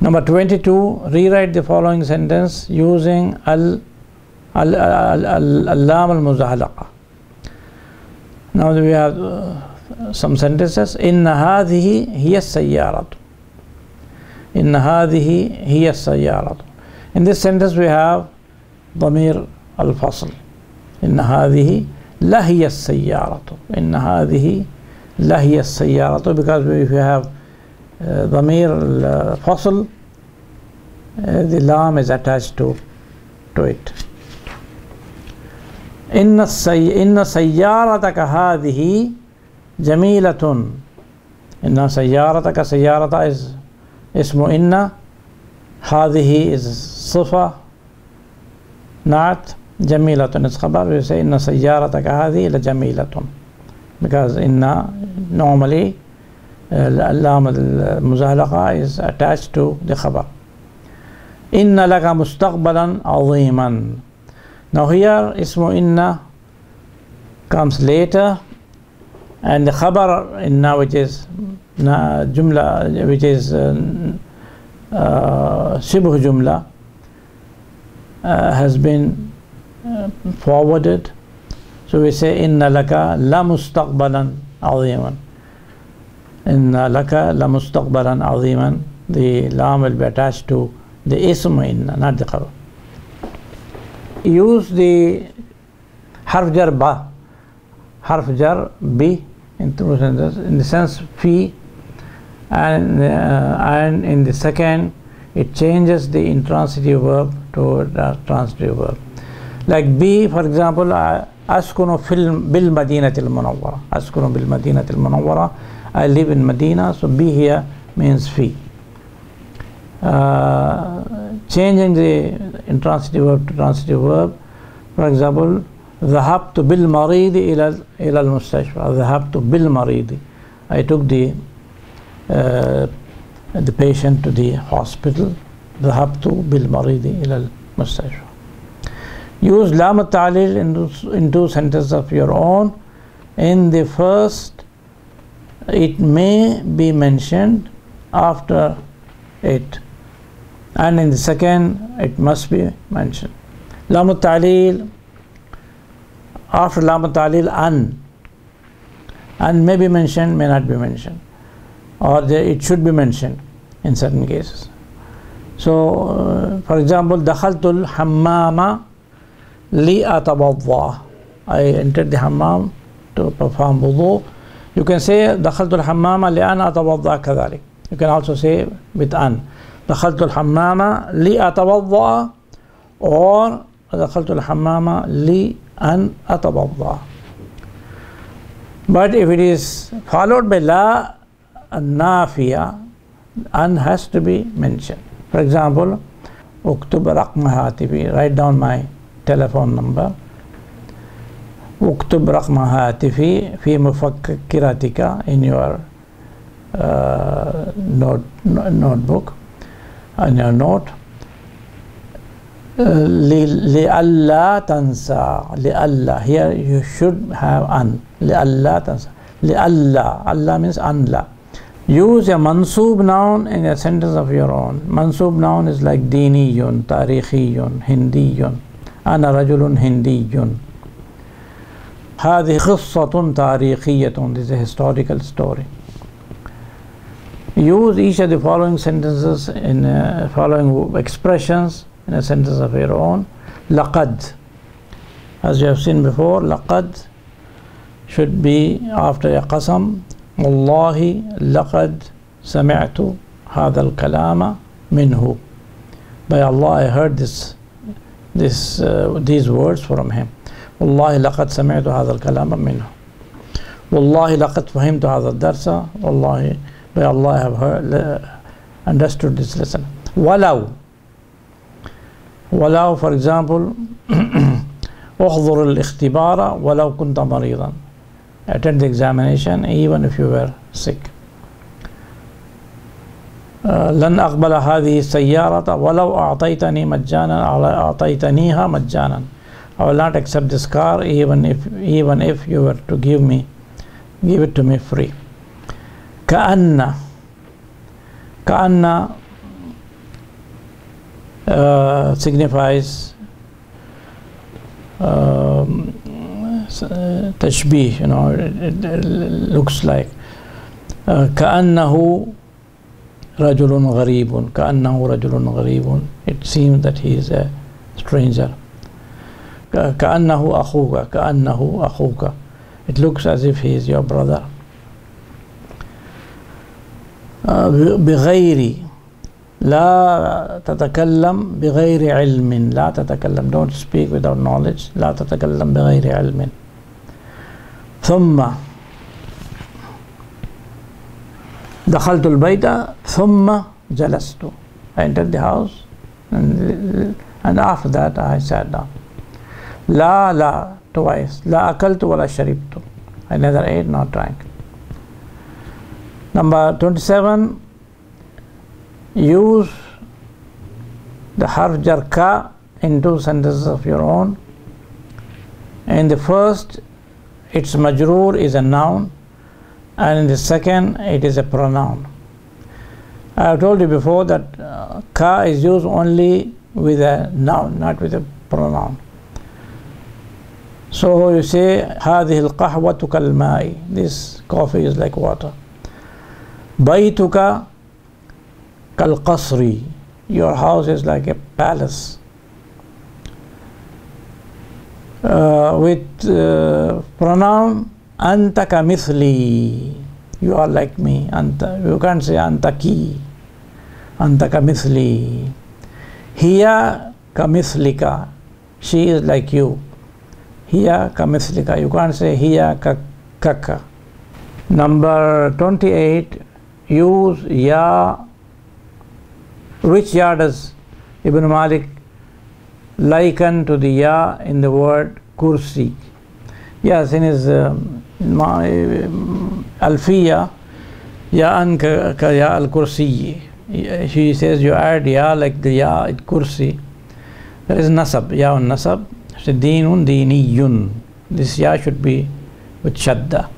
Number 22, rewrite the following sentence using اللام المزحلقة. Now we have some sentences. إن هذه هي السيارة. إن هذه هي السيارة. In this sentence we have ضمير الفصل. إن هذه لهي السيارة. إن هذه لهي السيارة, because if you have ضمير الفصل, the lam is attached to it. إن سيارتك هذه جميلة. إن سيارتك, سيارة is اسم إن, هذه is صفة نعت, جميلة is خبر. We say إن سيارتك هذه لجميلة, because إن normally اللام المزحلقة is attached to the خبر. إن لك مستقبلا عظيما. Now here اسم إن comes later, and the khabar inna, which is jumla, which is shibh jumla, has been forwarded. So we say inna laka la mustaqbalan aziman. Inna laka la mustaqbalan aziman. The lam will be attached to the ism inna, not the khabar. Use the harf jar ba, harf jar bi in two sentences, in the sense fi, and in the second it changes the intransitive verb to the transitive verb. Like be, for example, askunu bil madinatil munawwara, askunu bil madinatil munawwara, I live in Medina. So be here means fi. Changing the intransitive verb to transitive verb. For example, ذهبت بالمريض إلى المستشفى. ذهبت بالمريض. I took the patient to the hospital. ذهبت بالمريض إلى المستشفى. Use لام التعليل in two sentences of your own. In the first, it may be mentioned after it, and in the second, it must be mentioned. لام التعليل, after لام التعليل an may be mentioned, may not be mentioned, or it should be mentioned in certain cases. So, for example, دخلت الحمام لأتوضأ. I entered the hammam to perform wudu. You can say دخلت الحمام لأن أتوضأ كذلك. You can also say with an. دخلت الحمام لأتوضأ, or دخلت الحمام لأن أتوضأ. But if it is followed by la النافية, an has to be mentioned. For example, اكتب رقم هاتفي, write down my telephone number. اكتب رقم هاتفي في مفكرتك, in your notebook, in your note. لئلا تنسى, لئلا, here you should have an. لئلا تنسى, لئلا, Allah means anla. Use a mansub noun in a sentence of your own. Mansub noun is like diniyun, tarikhiyun, hindiyun. أنا رجل هندي. هذه قصة تاريخية. This is a historical story. Use each of the following sentences in following expressions in a sentence of your own. لقد, as you have seen before, لقد should be after a qasam. والله لقد سمعت هذا الكلام منه. By Allah, I heard these words from him. والله لقد سمعت هذا الكلام منه. والله لقد فهمت هذا الدرس. والله, by Allah, I have heard, understood this lesson. ولو, ولو, for example, احضر الاختبار ولو كنت مريضا. Attend the examination even if you were sick. لن أقبل هذه السيارة ولو أعطيتني مجانا أو أعطيتنيها مجانا. I will not accept this car even if you were to give it to me free. كأن, كأن signifies tashbih, you know, it looks like. كأنه رجل غريب, كأنه رجل غريب. It seems that he is a stranger. كأنه أخوك, كأنه أخوك. It looks as if he is your brother. بغير, لا تتكلم بغير علم. لا تتكلم, don't speak without knowledge. لا تتكلم بغير علم. ثم دخلت البيت ثم جلست. I entered the house and after that I sat down. لا, لا, twice. لا أكلت ولا شربت. I neither ate nor drank. Number 27. Use the harf jar ka in two sentences of your own. In the first, its majroor is a noun, and in the second, it is a pronoun. I have told you before that ka is used only with a noun, not with a pronoun. So you say هذه القهوة كالماء. This coffee is like water. بيتك كالقصر. your house is like a palace. With pronoun anta kamithli, you are like me. Anta, you can't say anta ki, anta kamithli. Hiya kamithlika, she is like you. Hiya kamithlika, you can't say hiya kaka. Number 28, use ya. Which ya does Ibn Malik liken to the ya in the word kursi? Yes, in his Alfiya, ya ka ya al kursi. She says you add ya like the ya at kursi. There is nasab, ya un nasab. Dinun diniyun. This ya should be with shadda,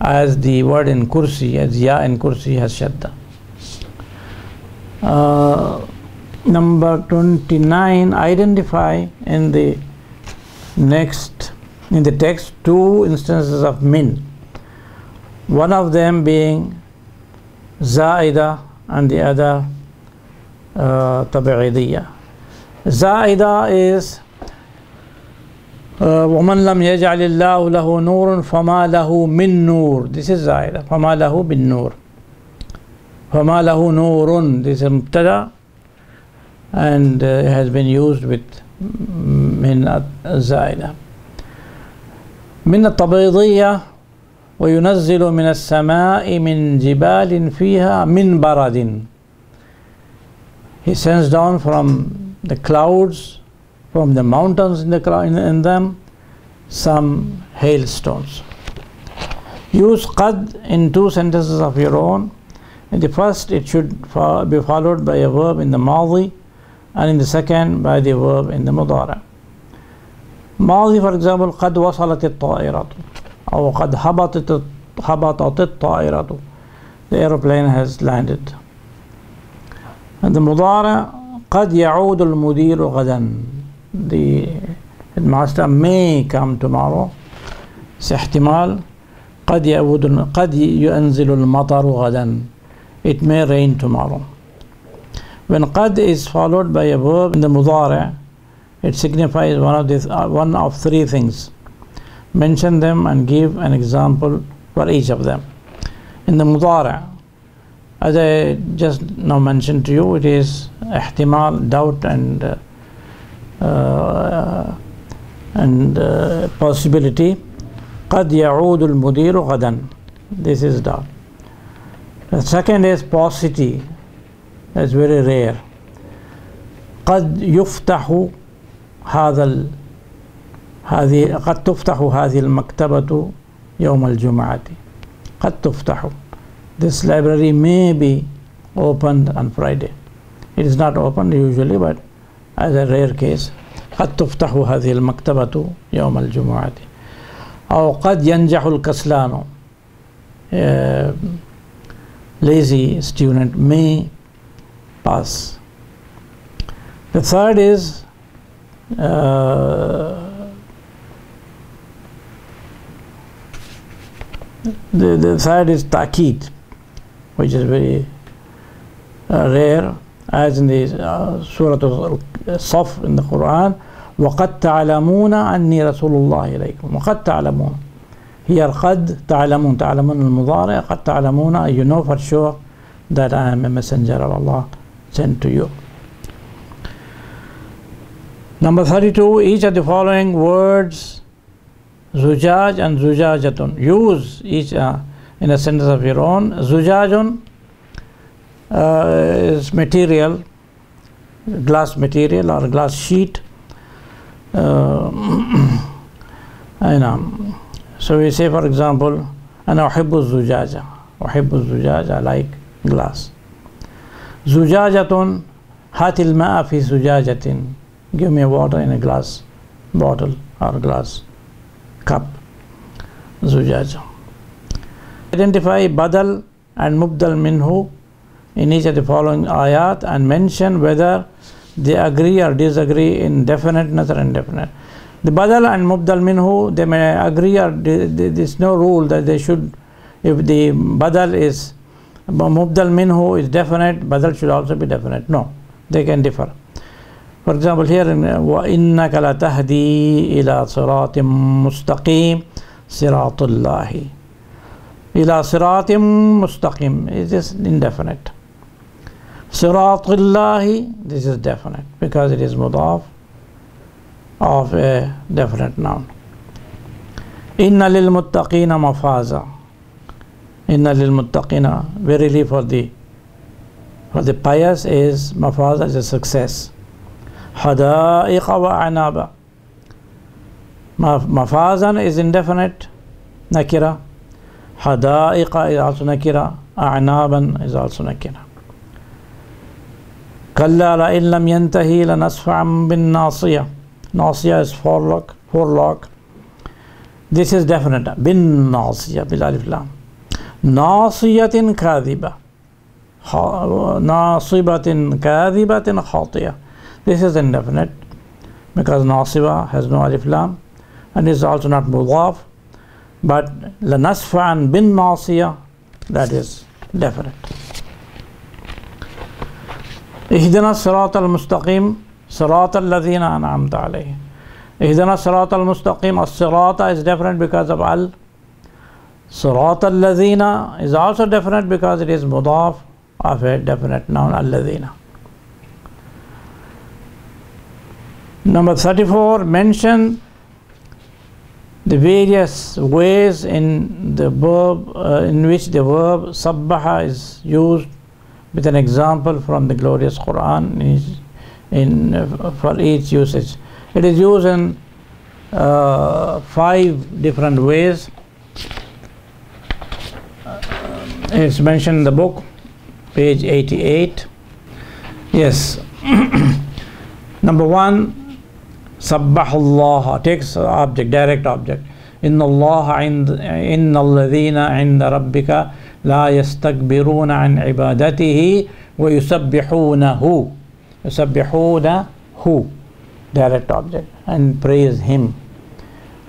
as the word in kursi, as ya in kursi has shadda. Number 29, identify in the text two instances of min, one of them being zaida and the other tabi'idiyya. Zaida is وَمَنْ لَمْ يَجْعَلِ اللَّهُ لَهُ نُورٌ فَمَا لَهُ مِن نُور. This is zaida. فَمَا لَهُ بِن نُور. فَمَا لَهُ نُورٌ. This is mubtada and has been used with min zaida. من الطبيضية وينزل من السماء من جبال فيها من برد. He sends down from the clouds, from the mountains in them, some hailstones. Use qad in two sentences of your own. In the first, it should be followed by a verb in the madi, and in the second by the verb in the mudara. Madi, for example, قد وصلت الطائرة أو قد هبطت الطائرة. The aeroplane has landed. And the mudara, قد يعود المدير غدا. The headmaster may come tomorrow. احتمال. قد ينزل المطر غدا. It may rain tomorrow. When qad is followed by a verb in the mudari', it signifies one of three things. Mention them and give an example for each of them. In the mudari', as I just now mentioned to you, it is ihtimal, doubt and possibility. قد يعود المدير غدا. This is doubt. The second is paucity. That's very rare. قد يفتح قد تفتح هذه المكتبة يوم الجمعة. قد تفتح. This library may be opened on Friday. It is not opened usually, but as a rare case. قد تفتح هذه المكتبة يوم الجمعة. أو قد ينجح الكسلان. Lazy student may pass. The third is the third is ta'keed, which is very rare, as in the Surah Al-Saf in the Quran. وَقَدْ تَعْلَمُونَ أَنِّي رَسُولُ اللَّهِ إِلَيْكُمْ. وَقَدْ تَعْلَمُونَ. Here قد تعلمون المضارع. قد تعلمون, you know for sure that I am a messenger of Allah sent to you. Number 32, each of the following words, zujaj and zujajatun, use each in a sentence of your own. Zujajun is material, glass material or glass sheet. So we say, for example, أنا أحب الزجاجة. أحب الزجاجة, I like glass. زجاجة هات الماء في زجاجة. Give me water in a glass bottle or glass cup. زجاجة. Identify badal and mubdal minhu in each of the following ayat and mention whether they agree or disagree in definiteness or indefinite. The badal and mubdal minhu, they may agree, or there is no rule that they should. If the badal is mubdal minhu is definite, badal should also be definite. No, they can differ. For example, here in وَإِنَّكَ لَتَهْدِي إِلَى صِرَاطٍ مُسْتَقِيمٍ صِرَاطُ اللَّهِ. إِلَى صِرَاطٍ مُسْتَقِيمٍ, it is indefinite. صِرَاطُ اللَّهِ, this is definite because it is mudaf of a definite noun. إِنَّ لِلْمُتَّقِينَ مَفَازًا. إِنَّ لِلْمُتَّقِينَ, verily for the pious is mafaza, is a success. حدائق وأعنابا. Mafazan is indefinite, nakira. Hadaiqa is also nakira. A'naban is also nakira. Kalla la'in lam yantahi lanasfa'an bin nasiya. Nasiya is forelock. This is definite. Bin nasiya bil alif lam. Nasiyatin kadhiba. Nasibatin kadhibatin khatiya. This is indefinite because nasiba has no alif lam and is also not mudaf. But lanasfa'an bin nasiya, that is definite. Ihdina as-sirata al-mustaqim, sirata alladhina an'amta alayhim. Ihdina as-sirata al-mustaqim, as-sirata is definite because of al. Sirata alladhina is also definite because it is mudaf of a definite noun, alladhina. Number 34, mention the various ways in the verb in which the verb sabbaha is used, with an example from the glorious Quran for each usage. It is used in 5 different ways. It's mentioned in the book, page 88. Yes. Number 1, Sabbahullah takes object, direct object. Inna alladhina inda rabbika la yastakbiruna an ibadatihi wa yusabbihunahu. Yusabbihunahu, direct object, and praise him.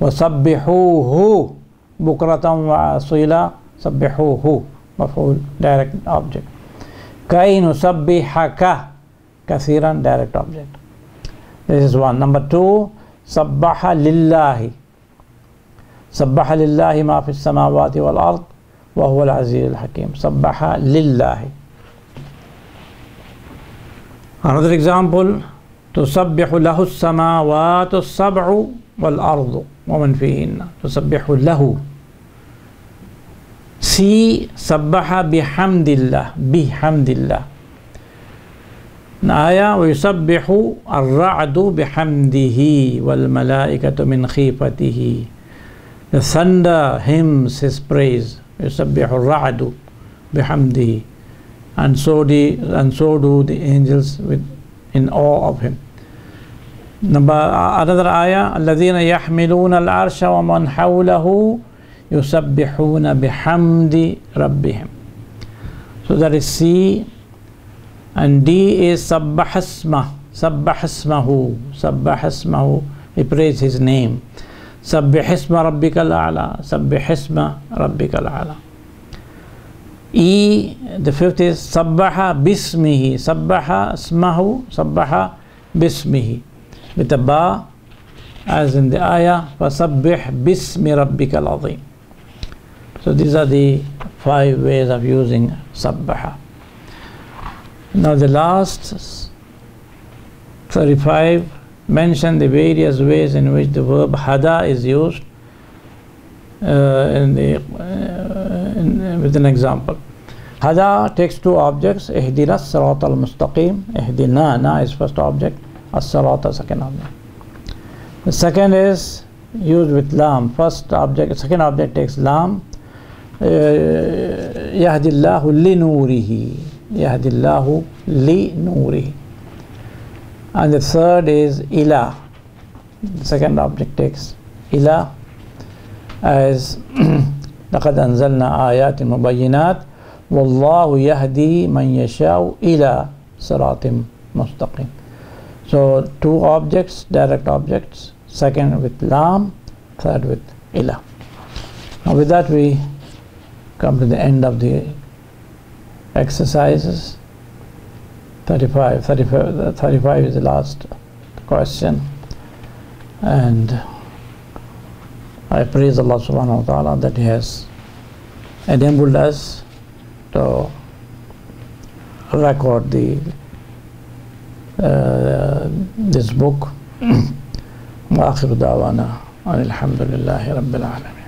Wa sabbihuhu bukratan wa asila. Sabbihuhu, maf'ul, direct object. Kay nusabbihaka kathiran, direct object. This is 1. Number 2, sabbaha lillahi. Sabbaha lillahi ma fi samawati wal ard wa huwa al-aziz al-hakim. Sabbaha lillahi. Another example, tusabbihu lahu as-samawati as-sab'u wal ardu wa man fihinna. Tusabbihu lahu. C, sabbaha bihamdillah. Bihamdillah. آية ويسبح الرعد بحمده والملائكة من خيفته. The thunder hymns his praise. يسبح الرعد بحمده, and so do the angels in awe of him. Another ayah, الذين يحملون العرش ومن حوله يسبحون بحمد ربهم. So that is C. And D is sabbahasmahu. Sabbahasmahu, he praised his name. Sabbihisma rabbikal a'la. Sabbihisma rabbikal a'la. E, the 5th is sabbaha bismihi. Sabbaha smahu. Sabbaha bismihi, with a ba, as in the ayah, fasabbih bismi rabbikal azim. So these are the 5 ways of using sabbaha. Now the last 35 mention the various ways in which the verb hada is used with an example. Hada takes 2 objects. Ihdina as-sirata al-mustaqim. Ihdina, na is first object, as-sirata second object. The second is used with lam. Second object takes lam. Yahdillahu li nurihi. Yahdillahu li nurihi. And the third is ila. The second object takes ila, as لقد أنزلنا آيات مبينات والله يهدي من يشاء إلى صراط مستقيم. So 2 objects, direct objects, second with lam, third with ila. Now with that we come to the end of the exercises. 35 is the last question, and I praise Allah subhanahu wa ta'ala that He has enabled us to record this book. وآخر دعوانا أن الحمد لله رب العالمين.